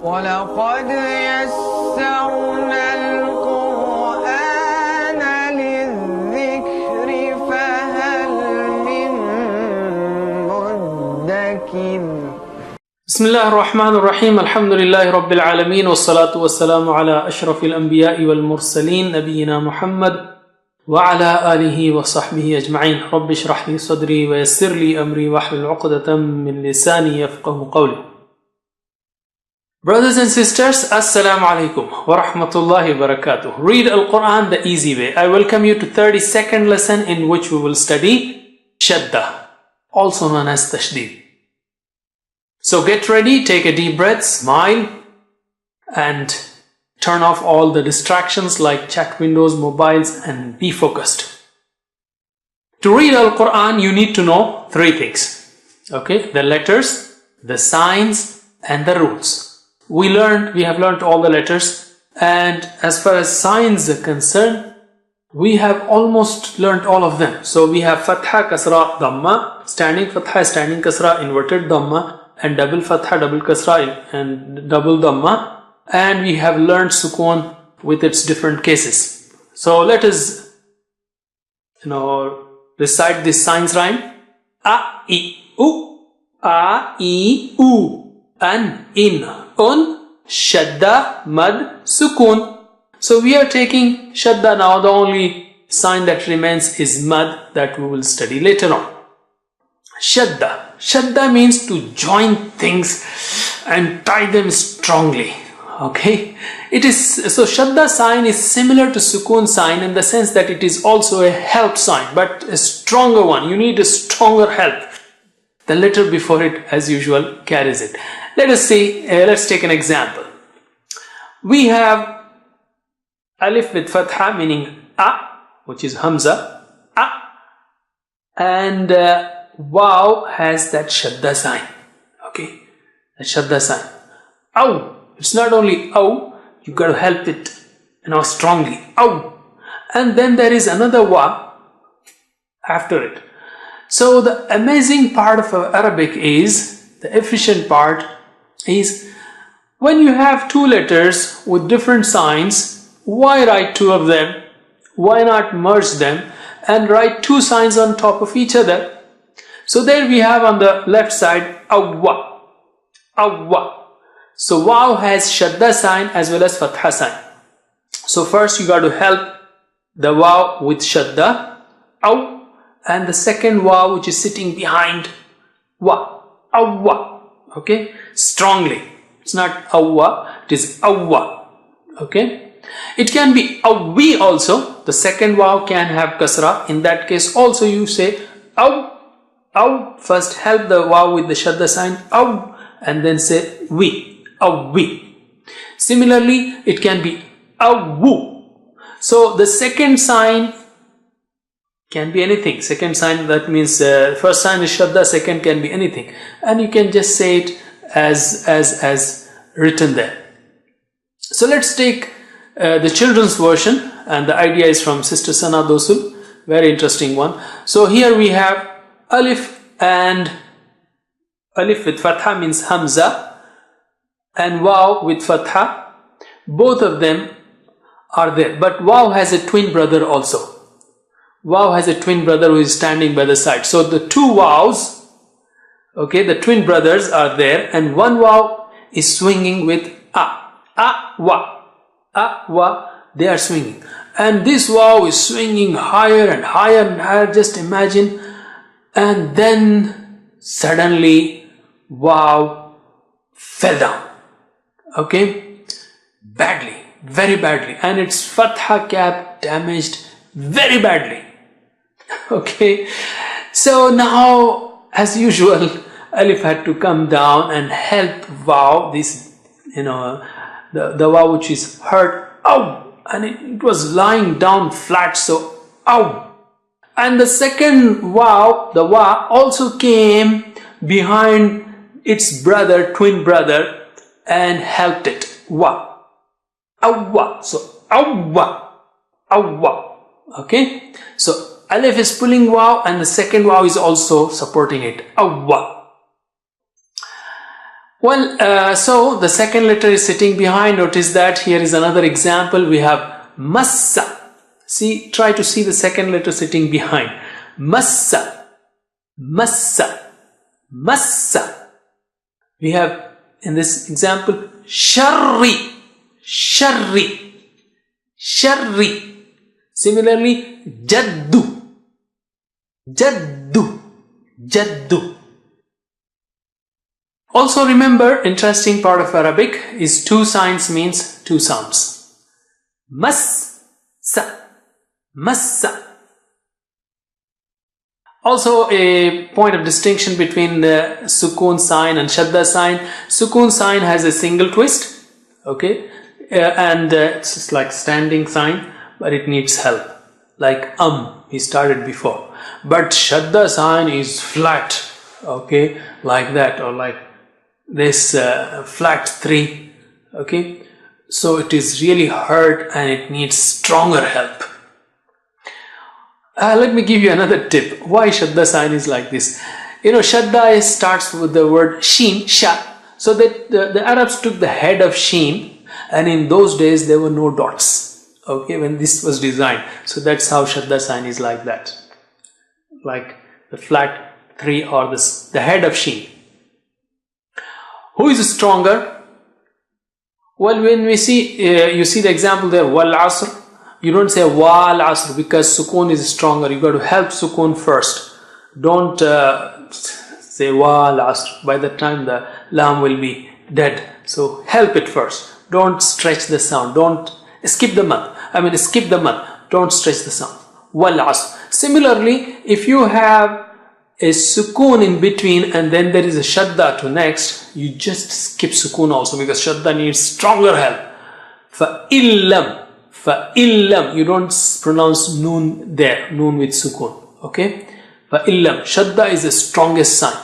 وَلَقَدْ يَسَّرْنَا الْقُرْآنَ لِلذِّكْرِ فَهَلْ مِن مُّدَّكِرٍ. بسم الله الرحمن الرحيم. الحمد لله رب العالمين والصلاة والسلام على أشرف الأنبياء والمرسلين نبينا محمد وعلى آله وصحبه أجمعين. رب اشرح لي صدري ويسر لي أمري واحلل عقدة من لساني يفقهوا قولي. Brothers and sisters, Assalamu alaikum wa rahmatullahi wa barakatuh. Read Al-Quran the easy way. I welcome you to 32nd lesson in which we will study Shadda, also known as Tashdeed. So get ready, take a deep breath, smile, and turn off all the distractions like chat windows, mobiles, and be focused. To read Al-Quran, you need to know three things. Okay, the letters, the signs, and the rules. We have learned all the letters, and as far as signs are concerned, we have almost learned all of them. So we have Fatha, Kasra, Dhamma, standing Fatha, standing Kasra, inverted Dhamma, and double Fatha, double Kasra, and double Dhamma. And we have learned Sukoon with its different cases. So let us, recite this signs rhyme. A, I, U, A, I, U. An, in, un, shadda, mad, sukoon. So we are taking shadda now. The only sign that remains is mad, that we will study later on. Shadda. Shadda means to join things and tie them strongly. Okay. So shadda sign is similar to sukoon sign in the sense that it is also a help sign, but a stronger one. You need a stronger help. The letter before it, as usual, carries it. Let us see, let's take an example. We have alif with fatha, meaning a, which is hamza, a, and waw has that shadda sign. Okay, that shadda sign. Aw, it's not only aw, you got to help it, strongly. Aw, and then there is another wa after it. So the amazing part of Arabic is, the efficient part is, when you have two letters with different signs, why write two of them? Why not merge them and write two signs on top of each other? So there we have on the left side awwa, awwa. So waw has shadda sign as well as fatha sign. So first you got to help the waw with shadda, aw, and the second waw which is sitting behind wa, awwa. Okay, strongly. It's not awwa, it is awwa. Okay, it can be awwi also. The second waw can have kasra. In that case also you say aw, aw. First help the waw with the shadda sign, aw, and then say wi, awwi. Similarly, it can be awwu. So the second sign can be anything. Second sign, that means first sign is shadda, second can be anything, and you can just say it as written there. So let's take the children's version, and the idea is from Sister Sana Dosul, very interesting one. So here we have alif, and alif with fatha means hamza, and waw with fatha. Both of them are there, but waw has a twin brother also. Waw has a twin brother who is standing by the side. So the two waws, okay, the twin brothers are there, and one waw is swinging with a, wa, they are swinging. And this waw is swinging higher and higher and higher, just imagine. And then suddenly waw fell down, okay, badly, very badly, and its fatha cap damaged very badly. Okay, so now as usual alif had to come down and help waw, this the waw which is hurt, ow, and it was lying down flat, so ow. And the second waw, the waw also came behind its brother, twin brother, and helped it, wa, awwa. So awwa, awwa. Okay, so alif is pulling waw, and the second waw is also supporting it, awwa. Well, so the second letter is sitting behind. Notice that here is another example. We have massa. See, try to see the second letter sitting behind. Massa, massa, massa. We have in this example sharri, sharri, sharri. Similarly, jaddu, jaddu, jaddu. Also remember, interesting part of Arabic is two signs means two sounds. Massa, massa. Also a point of distinction between the sukoon sign and shadda sign. Sukoon sign has a single twist, okay, and it's like standing sign, but it needs help. Like we started before. But shadda sign is flat, okay, like that, or like this flat 3, okay. So it is really hard and it needs stronger help. Let me give you another tip. Why shadda sign is like this? You know, shadda starts with the word sheen, sha. So that the Arabs took the head of sheen, and in those days there were no dots, okay, when this was designed. So that's how shadda sign is like that. Like the flat 3 or the head of sheen. Who is stronger? Well, when we see, you see the example there, wal asr. You don't say wal asr because sukoon is stronger. You got to help sukoon first. Don't say wal asr. By the time the lam will be dead. So help it first. Don't stretch the sound. Don't skip the mad. Skip the mad. Don't stretch the sound. Wal asr. Similarly, if you have a sukoon in between and then there is a shadda to next, you just skip sukoon also because shadda needs stronger help. Fa'illam, fa'illam, you don't pronounce noon there, noon with sukoon, okay? Fa'illam, shadda is the strongest sign.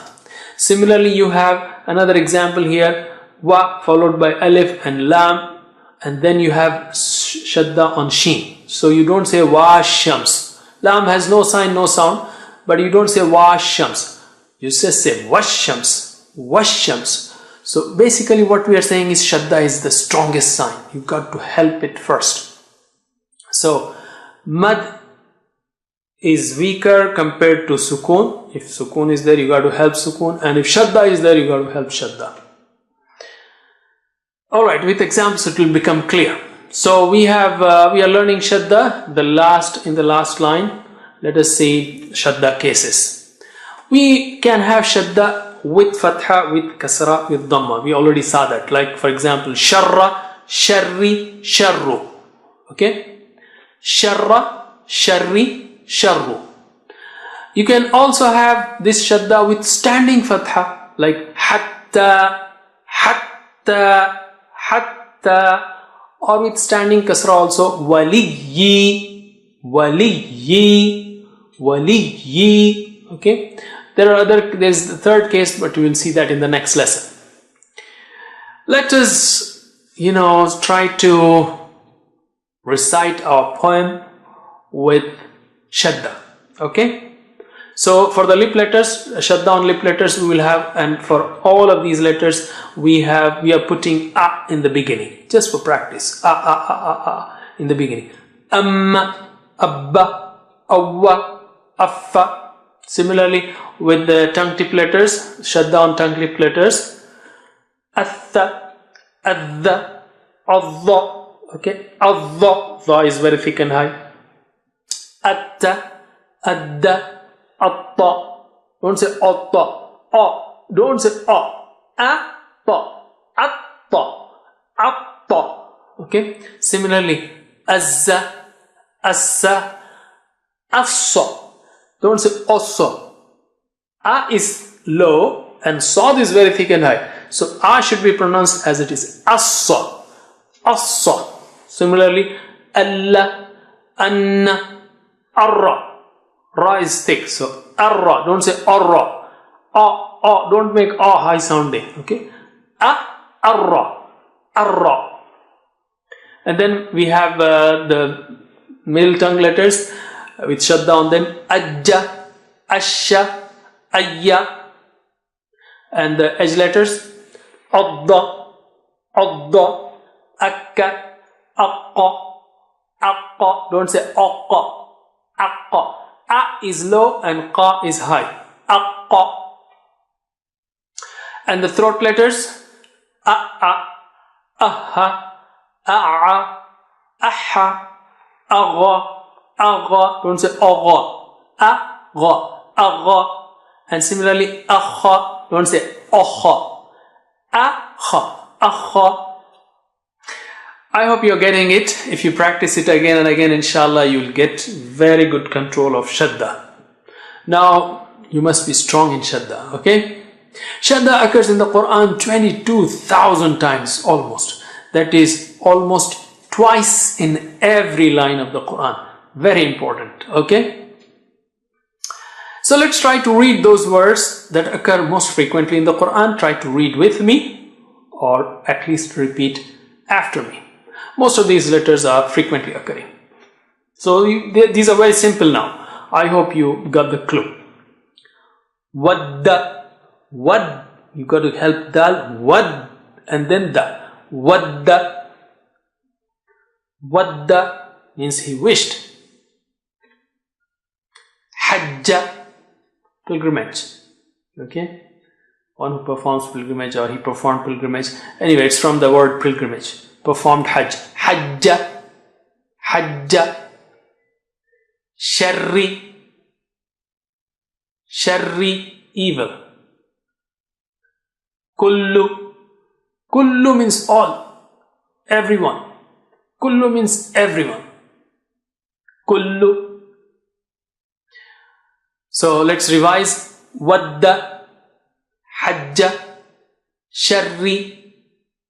Similarly, you have another example here, wa followed by alif and lam, and then you have shadda on sheen. So you don't say wa shams. Lam has no sign, no sound. But you don't say washams, you just say washams, washams. So basically what we are saying is shadda is the strongest sign. You got to help it first. So mad is weaker compared to sukoon. If sukoon is there, you got to help sukoon, and if shadda is there, you got to help shadda. Alright, with examples it will become clear. So we are learning shadda, in the last line. Let us see shadda cases. We can have shadda with fatha, with kasra, with dhamma. We already saw that. Like for example, sharra, sharri, sharru. Okay? Sharra, sharri, sharru. You can also have this shadda with standing fatha. Like hatta, hatta, hatta. Or with standing kasra also. Waliyyi, waliyyi. Waliyi. Okay, there's the third case, but we will see that in the next lesson. Let us try to recite our poem with shadda. Okay, so for the lip letters, shadda on lip letters we will have, and for all of these letters we are putting a in the beginning, just for practice. A in the beginning. Abba, awwa, affa. Similarly with the tongue tip letters, shadda on tongue tip letters, atha, adha, adha. Okay, adha, dha is very thick and high. Atta, adda, atta. Don't say atta, don't say atta, atta, atta. Okay, similarly azza, assa, assa. Don't say osso. A is low and sad is very thick and high. So A should be pronounced as it is. Assa. Assa. Similarly, alla, anna, arra. Ra is thick. So arra. Don't say arra. A. Don't make A high sounding. Okay. Arra. Arra. And then we have the middle tongue letters with shadda on them. Ajja, asha, ayya. And the edge letters adda, adda, akka, aqqa, aqqa. Don't say aqqa, aqqa. A is low and qa is high. Aqqa. And the throat letters, a, aha, a'a, aha, agha, agha. Don't say agha, agha, agha. And similarly, akha. Don't say akha, akha, akha. I hope you're getting it. If you practice it again and again, inshallah, you'll get very good control of shadda. Now, you must be strong in shadda, okay? Shadda occurs in the Quran 22,000 times almost. That is almost twice in every line of the Quran. Very important, okay? So let's try to read those words that occur most frequently in the Quran. Try to read with me or at least repeat after me. Most of these letters are frequently occurring. So these are very simple now. I hope you got the clue. Wadda. Wad, you got to help dal, wad, and then da. Wadda. Wadda means he wished. Hajja, pilgrimage. Okay? One who performs pilgrimage or he performed pilgrimage. Anyway, it's from the word pilgrimage. Performed hajj. Hajja. Hajja. Sharri. Sharri, evil. Kullu. Kullu means all. Everyone. Kullu means everyone. Kullu. So let's revise. Wadda. Hajja. Sharri.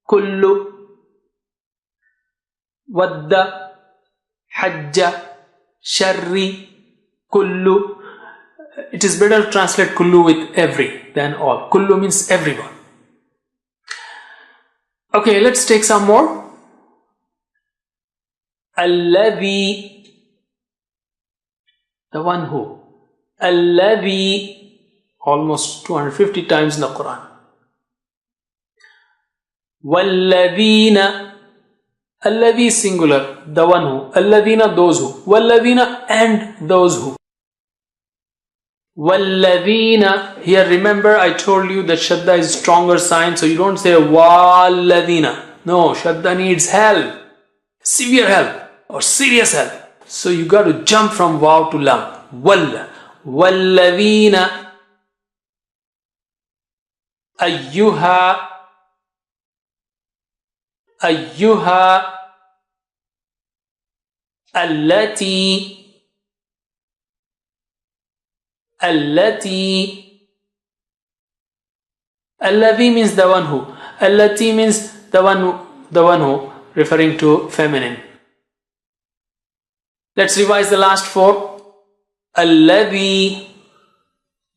Kullu. Wadda. Hajja. Sharri. Kullu. It is better to translate kullu with every than all. Kullu means everyone. Okay, let's take some more. Alladhi, the one who. Alladhi, almost 250 times in the Quran. Walladhina, alladhi singular, the one who. Alladhina, those who. Walladhina, and those who. Walladhina, here remember I told you that shadda is stronger sign, so you don't say walladhina. No, shadda needs help, severe help or serious help. So you got to jump from waw to lam. Walla. Walladhina. Ayyuha. Ayyuha. Allati. Allati. Alladhi means the one who. Allati means the one who, referring to feminine. Let's revise the last four. Alladhi,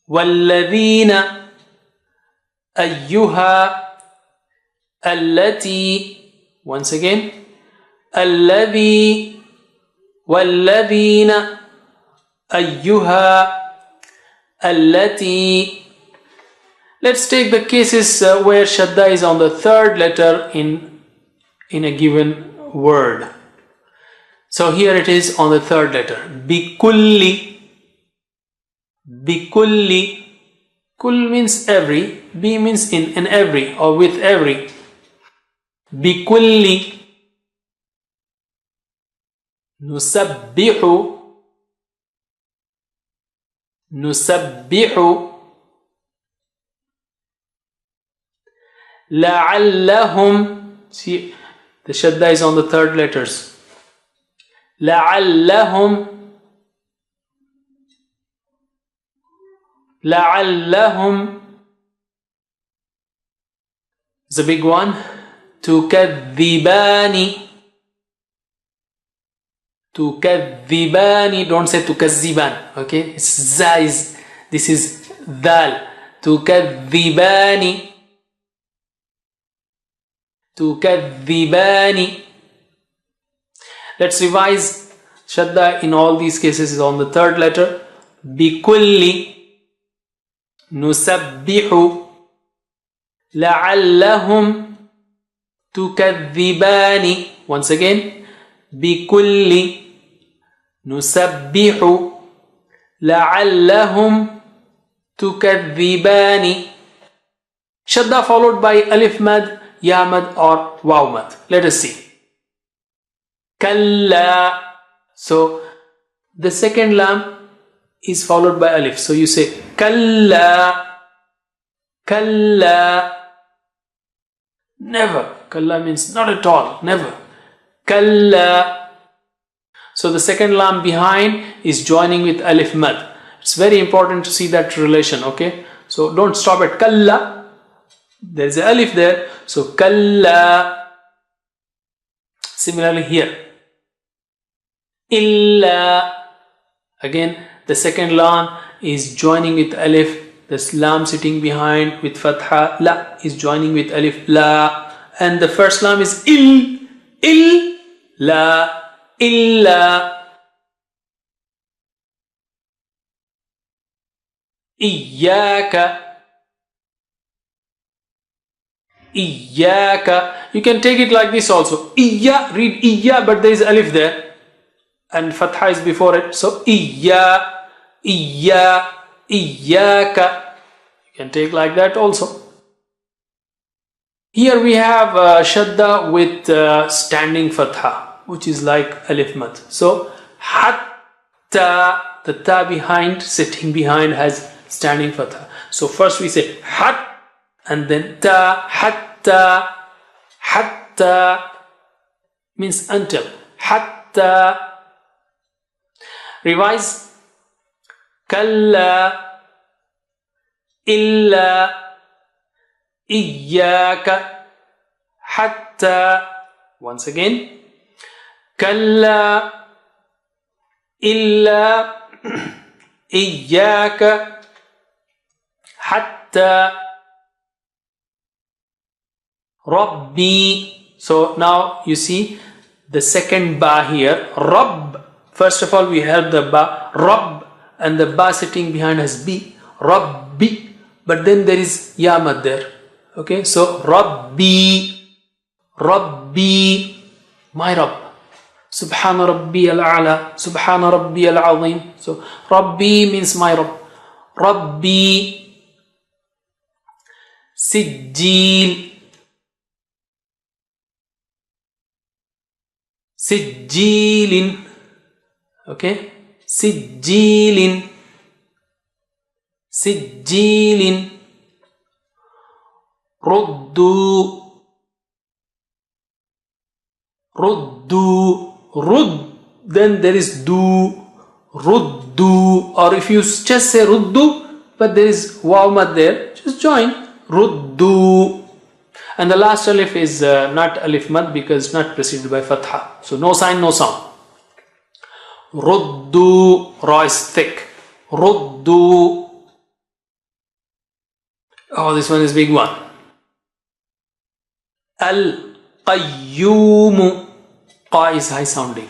walladhina, ayyuha, allati. Once again. Alladhi, walladhina, ayyuha, allati. Let's take the cases where shadda is on the third letter in a given word. So here it is on the third letter. Bikulli. Bikulli. Kull means every. Bi means in every or with every. Bikulli. Nusabbihu. Nusabbihu. La'allahum. See, the shadda is on the third letters. La'allahum. La'allahum. It's a big one. Tukadhibani. Tukadhibani. Don't say tukazziban. Okay? It's zais. This is dal. Tukadhibani. Tukadhibani. Let's revise. Shadda in all these cases is on the third letter. Bikulli. Nusabbihu. لعلهم تكذبان. Once again, بكل نسبح لعلهم تكذبان. Shadda followed by alif mad, ya mad or waw mad. Let us see. Kalla. So the second lam is followed by alif. So you say kalla. Kalla. Never. Kalla means not at all. Never. Kalla. So the second lam behind is joining with alif mad. It's very important to see that relation. Okay. So don't stop at kalla. There is an alif there. So kalla. Similarly here. Illa. Again the second lam is joining with alif. The lam sitting behind with fatha. La is joining with alif. La. And the first lam is il. La. Illa. Iyyaka. Iyyaka. You can take it like this also. Iyya, read iyya, but there is alif there and fatha is before it. So iyya, iyya, iyyaka. You can take like that also. Here we have shadda with standing fatha, which is like alif mad. So hatta, the ta behind, sitting behind, has standing fatha. So first we say hat and then ta. Hatta. Hatta means until. Hatta. Revise. Kalla. Illa. Iyyaka. Hatta. Once again. Kalla. Illa. Iyyaka. Hatta. Rabbi. So now you see the second ba here. Rabb. First of all we have the ba. Rabb. And the ba sitting behind has B. Rabbi. But then there is ya mad there. Okay. So Rabbi. Rabbi. My Rabb. Subhana Rabbi al-A'la. Subhana Rabbi al-Azim. So Rabbi means my Rabb. Rabbi. Sijjil. Sijjilin. Okay. Sijjilin. Sijjilin. Ruddu. Ruddu. Rud. Then there is du. Ruddu. Or if you just say ruddu, but there is waw mad there, just join. Ruddu. And the last alif is not alif mad because it's not preceded by fatha. So no sign, no sound. Ruddu. Ra is thick. Ruddu. Oh, this one is big one. Al-Qayyum. Qa is high sounding.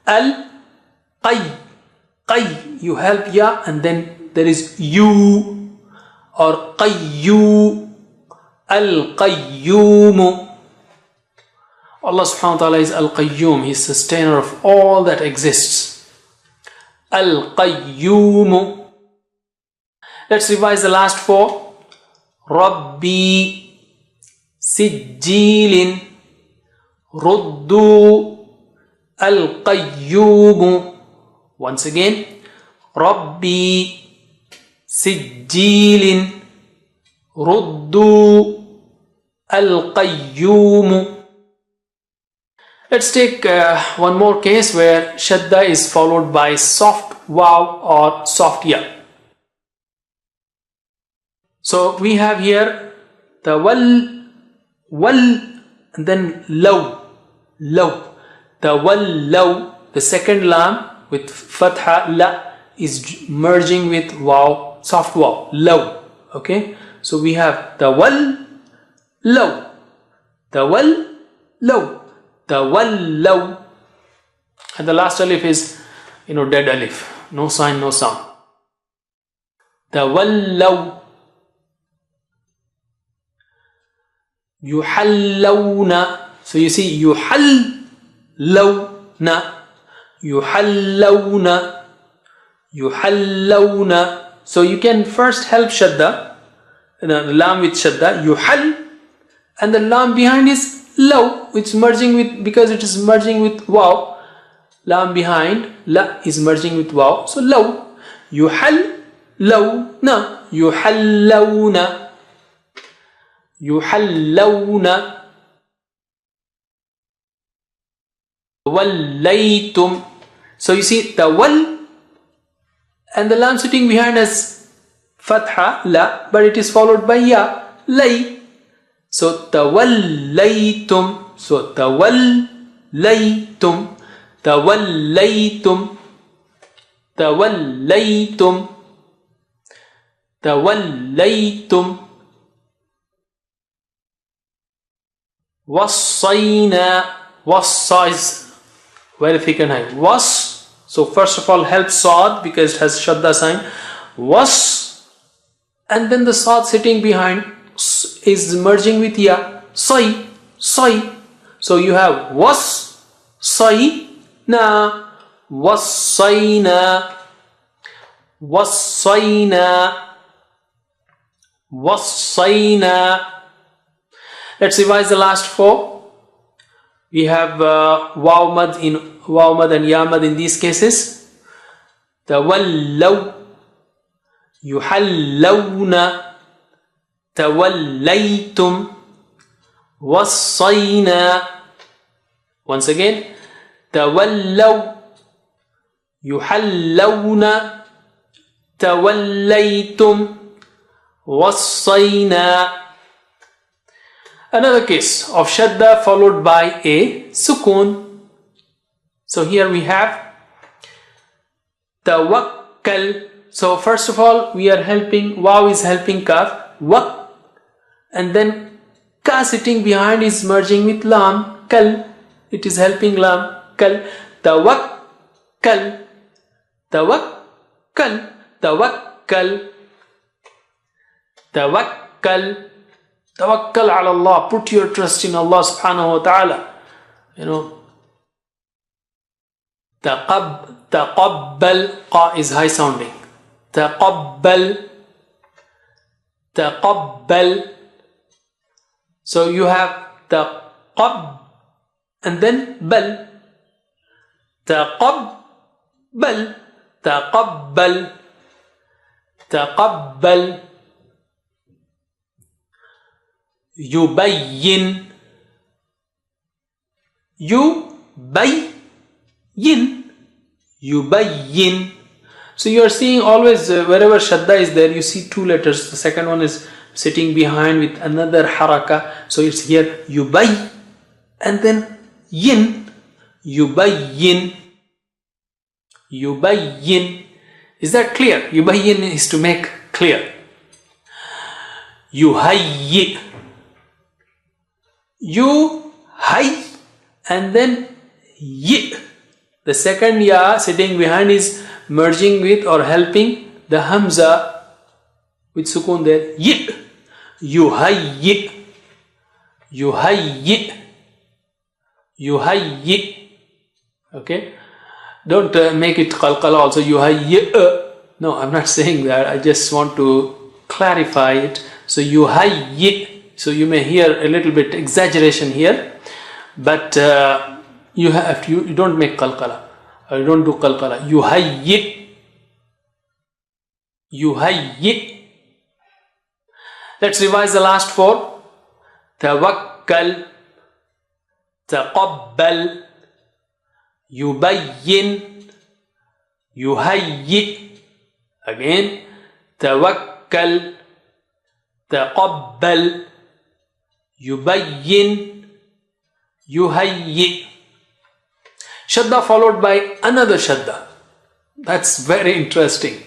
Al-Qayy. Qayy. You help ya and then there is you. Or Qayyu. Al-Qayyum. Allah subhanahu wa ta'ala is Al-Qayyum. He is sustainer of all that exists. Al-Qayyum. Let's revise the last four. Rabbi. Sijjilin. Ruddu. Al-Qayyum. Once again. Rabbi. Sijjilin. Ruddu. Al-Qayyum. Let's take one more case where shadda is followed by soft waw or soft ya. So we have here the wal, and then law. The law, the second lam with fatha la is merging with waw, soft waw, law. Okay, so we have the wal, law, the wal, law, the wal, law, and the last alif is, dead alif, no sign, no sound. The wal, law. يحلون. So you see يحلون, يحلون, يحلون. So you can first help shadda, the lam with shadda, yuhal, and the lam behind is law, it's merging with, because it is merging with waw. Lam behind la is merging with waw, so law. يحلون, يحلون, يحلون. توليتم. So you see tawal, and the lam sitting behind us fatha la, but it is followed by ya, lay. So tawallaytum, so tawallaytum, tawallaytum, tawallaytum, tawallaytum. Wassayna, wassa is very thick and high. Was, so first of all help sad because it has shadda sign. Was, and then the sad sitting behind is merging with ya, sai, sai. So you have was, sai, na, wassayna, wassayna, wassayna. Let's revise the last four. We have waw mad and ya mad in these cases. Tawallaw, yuhallawna, tawallaytum, wassayna. Once again, tawallaw, yuhallawna, tawallaytum, wassayna. Another case of shadda followed by a sukoon. So here we have tawakkal. So first of all we are helping, waw is helping kaf, wak, and then ka sitting behind is merging with lam, kal, it is helping lam, kal, tawakkal, tawakkal, tawakkal, tawakkal. Tawakkal ala Allah, put your trust in Allah subhanahu wa ta'ala. You know, taqabbal, qa is high sounding. Taqabbal, taqabbal. So you have taqab and then bal. Taqabbal, taqabbal, taqabbal. Yubayyin, yubayyin, yubayyin. So you are seeing always wherever shadda is there, you see two letters. The second one is sitting behind with another haraka. So it's here yubay and then yin, yubayyin, yubayyin. Is that clear? Yubayyin is to make clear. Yuhayyi, you, hay, and then yi. The second ya sitting behind is merging with or helping the hamza with sukoon there. Yi, yuhayyi, yuhayyi, yuhayyi. Okay, don't make it qalqala also. Yuhayyi. No, I'm not saying that. I just want to clarify it. So yuhayyi. So you may hear a little bit exaggeration here, but you don't make qalqala, or you don't do qalqala. Yuhayyi, yuhayyi. Let's revise the last four. Tawakkal, taqabbal, yubayyin, yuhayyi. Again, tawakkal, taqabbal, yubayyin, yuhayyi. Shadda followed by another shadda. That's very interesting.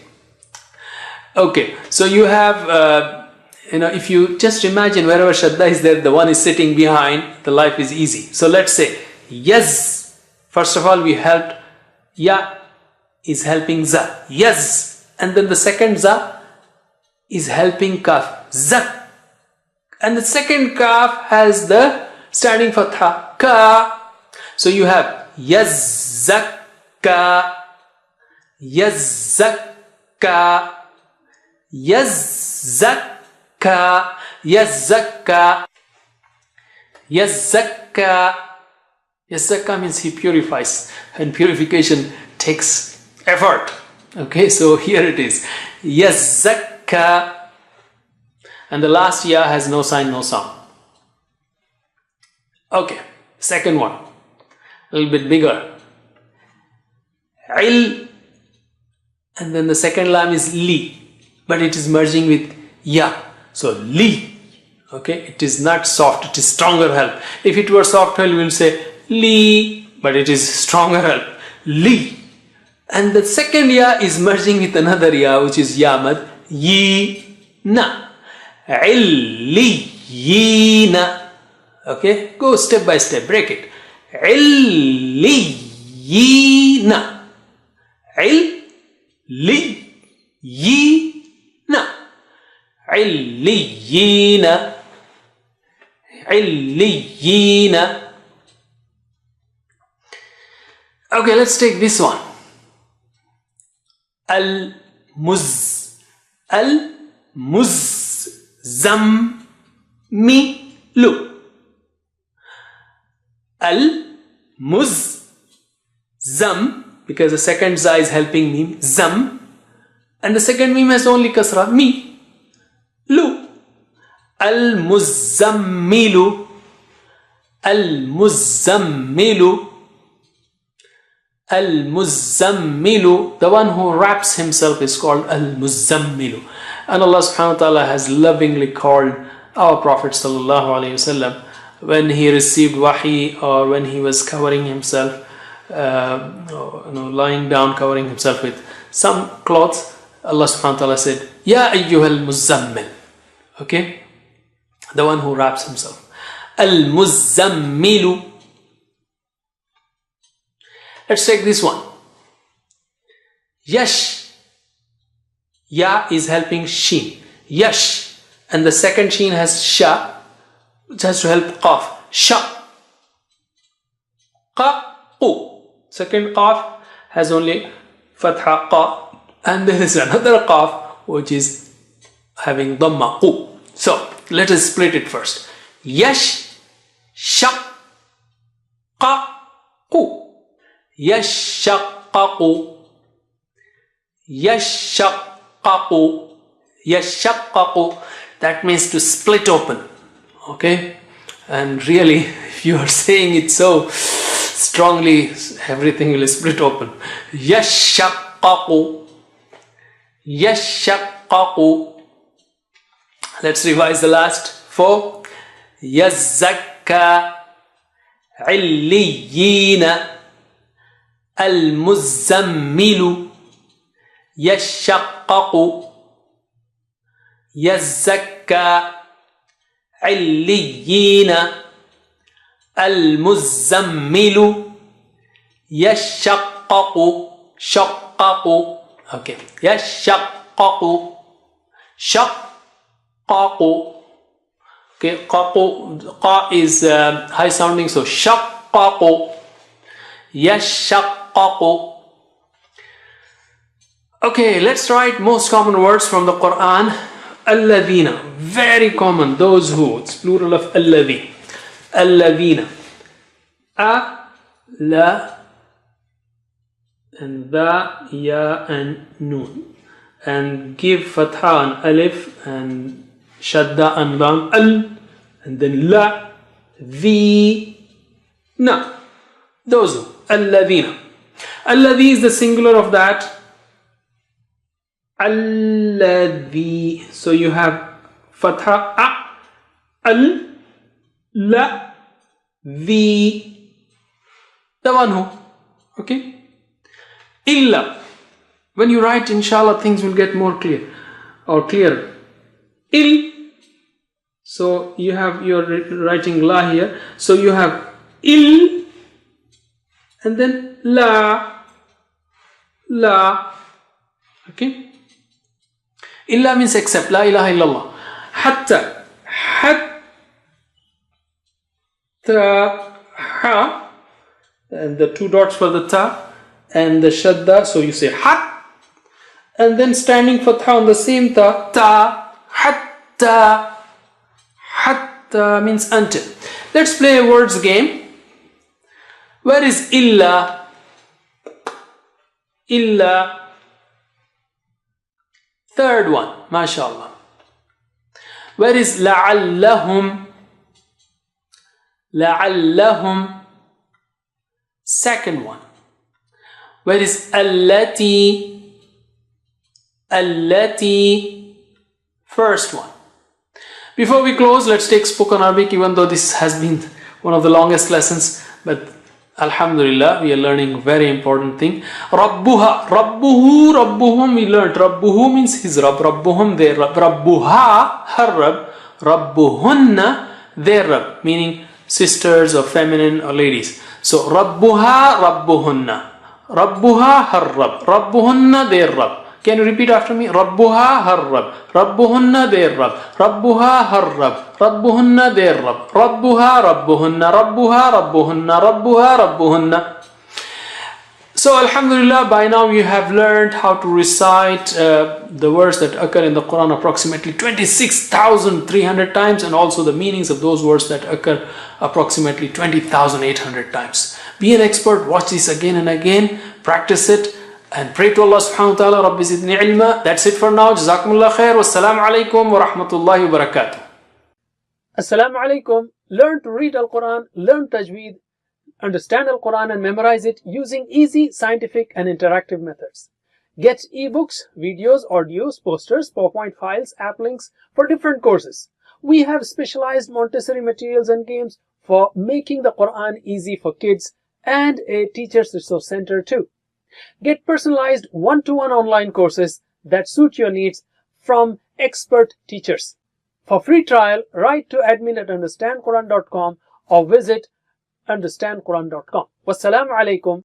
Okay, so you have, if you just imagine wherever shadda is there, the one is sitting behind, the life is easy. So let's say, yes. First of all, we helped, ya is helping za, yes. And then the second za is helping kaf, zak. And the second kaf has the standing fatha, ka. So you have yazzakka, yazzakka, yazzakka, yazzakka, yazzakka. Yazzakka means he purifies, and purification takes effort. Okay, so here it is, yazzakka. And the last ya has no sign, no sound. Okay, second one, a little bit bigger. Il, and then the second lam is li, but it is merging with ya. So li. Okay, it is not soft, it is stronger help. If it were soft help, we will say li, but it is stronger help. Li. And the second ya is merging with another ya, which is ya mad, yi, na. Illiyina. Okay, go step by step, break it. Illiyina. Illiyina. Illiyina. Illiyina. Okay, let's take this one. Al-muz. Al-muz. Zammilu. Al-muz. Zam, because the second za is helping mim. Zam. And the second mim has only kasra. Mi. Lu. Al-muzammilu. Al-muzammilu. Al-muzammilu. The one who wraps himself is called Al-muzammilu. And Allah subhanahu wa ta'ala has lovingly called our Prophet sallallahu alayhi wasallam when he received wahi, or when he was covering himself, lying down, covering himself with some cloths. Allah subhanahu wa ta'ala said, Ya ayyuhal muzammil. Okay? The one who wraps himself. Al-muzammilu. Let's take this one. Yash. Ya is helping sheen. Yash. And the second sheen has sha, which has to help qaf. Sha. Qa. Qu. Second qaf has only fatha qa. And there is another qaf which is having dhamma qu. So let us split it first. Yash. Sha. Qa. Qu. Yashaqqaqu. Yashaqqaqu. Yashaqqaqu. That means to split open. Okay? And really, if you are saying it so strongly, everything will split open. Yashaqqaqu. Yashaqqaqu. Let's revise the last four. Yazzakka. Illiyina. Al-muzammilu. Yashaqqaqu. Yazzakka. Illiyina. Al-muzammilu. Yashaqqaqu. Shaqqaqu. Okay. Yashaqqaqu. Shaqqaqu. Okay. Qaqu. Qa is high sounding, so shaqqaqu. Yashaqqaqu. Okay, let's write most common words from the Quran. Alladhina, very common, those who, it's plural of alladhi. Alladhina. A, la, and da, ya, and noon. And give fatha on alif, and shadda on lam, al, and then la, the, na. Those who, alladhina. Alladhi is the singular of that. Alladhi. So you have fatha a, al, la, the one who. Okay? Illa. When you write, inshallah, things will get more clear or clearer. Il. So you have, you're writing la here. So you have il and then la. Okay? Illa means except. La ilaha illallah. Hatta. ta, ha, and the two dots for the ta, and the shadda, so you say hat, and then standing fatha on the same ta, ta, hatta, hatta means until. Let's play a words game. Where is illa? Illa. Third one, mashallah. Where is la'allahum? La'allahum. Second one. Where is allati? Allati. First one. Before we close, let's take spoken Arabic, even though this has been one of the longest lessons, but alhamdulillah, we are learning very important thing. Rabbuha, Rabbuhu, Rabbuhum, we learned. Rabbuhu means his Rabb, Rabbuhum, their Rabb. Rabbuha, her Rabb. Rabbuhunna, their Rabb, meaning sisters or feminine or ladies. So Rabbuha, Rabbuhunna. Rabbuha, her Rabb. Rabbuhunna, their Rabb. Can you repeat after me? Rabbuha, her Rabb. Rabbuhunna, their Rabb. Rabbuha, her Rabb. Rabbuhunna, their Rabb. Rabbuha, Rabbuhunna. Rabbuha, Rabbuhunna. Rabbuha, Rabbuhunna. So alhamdulillah, by now you have learned how to recite the words that occur in the Quran approximately 26,300 times, and also the meanings of those words that occur approximately 20,800 times. Be an expert, watch this again and again, practice it, and pray to Allah subhanahu wa ta'ala, Rabbi zidni ilma. That's it for now. Jazakumullah khair. Wassalamu alaikum wa rahmatullahi wa barakatuh. Assalamu alaikum. Learn to read Al-Quran, learn Tajweed, understand Al-Quran and memorize it using easy, scientific and interactive methods. Get ebooks, videos, audios, posters, PowerPoint files, app links for different courses. We have specialized Montessori materials and games for making the Quran easy for kids, and a teacher's resource center too. Get personalized one-to-one online courses that suit your needs from expert teachers. For free trial, write to admin@understandquran.com or visit understandquran.com. Wassalamu alaikum.